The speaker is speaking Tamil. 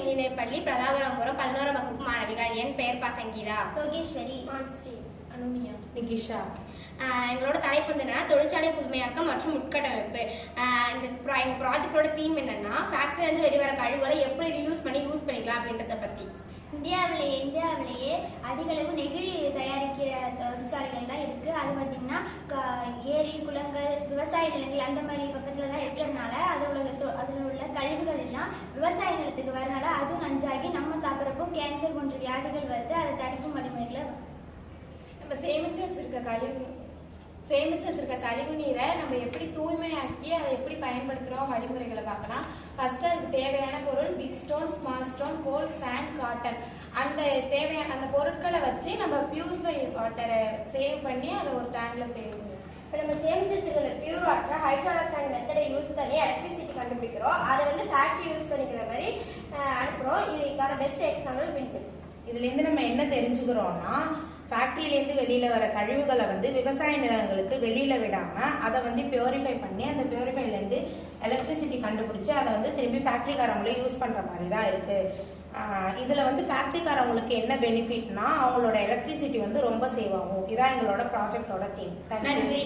மேல்நிலைப்பள்ளி பிரதாபராமபுரம் 11ஆம் வகுப்பு மாணவிகள். என் பெயர் சங்கீதா, யோகேஸ்வரி, அனுமியா, நிகிஷா. எங்களோட தலைப்பு வந்து என்னன்னா தொழிற்சாலை புதுமையாக்கம் மற்றும் உட்கட்டமைப்பு. எங்க ப்ராஜெக்டோட தீம் என்னன்னா ஃபேக்டரியிலிருந்து வெளிவர கழிவுகளை எப்படி ரியூஸ் பண்ணிக்கலாம் அப்படின்றத பத்தி. இந்தியாவிலேயே அதிக அளவு நெகிழி தயாரிக்கிற தொழிற்சாலைகள் தான் இருக்கு. அது பார்த்தீங்கன்னா ஏரி, குளங்கள், விவசாய நிலங்கள் அந்த மாதிரி பக்கத்துல தான் இருக்கிறதுனால அதில் உள்ள கழிவுகள் எல்லாம் விவசாய நிலத்துக்கு வரனால அதுவும் நஞ்சாகி நம்ம சாப்பிட்றப்போ கேன்சர் போன்ற வியாதிகள் வருது. அதை தடுக்கும் வழிமுறைகளை நம்ம சேமிச்சு வச்சிருக்க கழிவு நீரை நம்ம எப்படி தூய்மையாக்கி அதை எப்படி பயன்படுத்துகிறோம் வழிமுறைகளை பார்க்கலாம். ஃபர்ஸ்ட் அதுக்கு தேவையான பொருள் பிக் ஸ்டோன், ஸ்மால் ஸ்டோன், கோல், சாண்ட், காட்டன். அந்த பொருட்களை வச்சு நம்ம பியூரிஃபை வாட்டரை சேவ் பண்ணி அதை ஒரு டேங்க்ல சேவ் பண்ணுவோம். இப்போ நம்ம சேமிச்சு வச்சிருக்கிற பியூர் வாட்டரை ஹைட்ரோஎலக்ட்ரானிக் மெத்தடை யூஸ் பண்ணி எலக்ட்ரிசிட்டி கண்டுபிடிக்கிறோம். அதை வந்து ஃபேக்டரி யூஸ் பண்ணிக்கிற மாதிரி அனுப்புகிறோம். இதுக்கான பெஸ்ட் எக்ஸாம்பிள் விண்ட். இதுலேருந்து நம்ம என்ன தெரிஞ்சுக்கிறோம்னா, ஃபேக்ட்ரியிலேருந்து வெளியில் வர கழிவுகளை வந்து விவசாய நிலங்களுக்கு வெளியில் விடாமல் அதை வந்து பியூரிஃபை பண்ணி அந்த பியூரிஃபைலேருந்து எலக்ட்ரிசிட்டி கண்டுபிடிச்சி அதை வந்து திரும்பி ஃபேக்ட்ரிக்காரங்களே யூஸ் பண்ணுற மாதிரி தான் இருக்குது. இதில் வந்து ஃபேக்ட்ரிக்காரவங்களுக்கு என்ன பெனிஃபிட்னா அவங்களோட எலக்ட்ரிசிட்டி வந்து ரொம்ப சேவ் ஆகும். இதான் எங்களோட ப்ராஜெக்டோட தீம். நன்றி.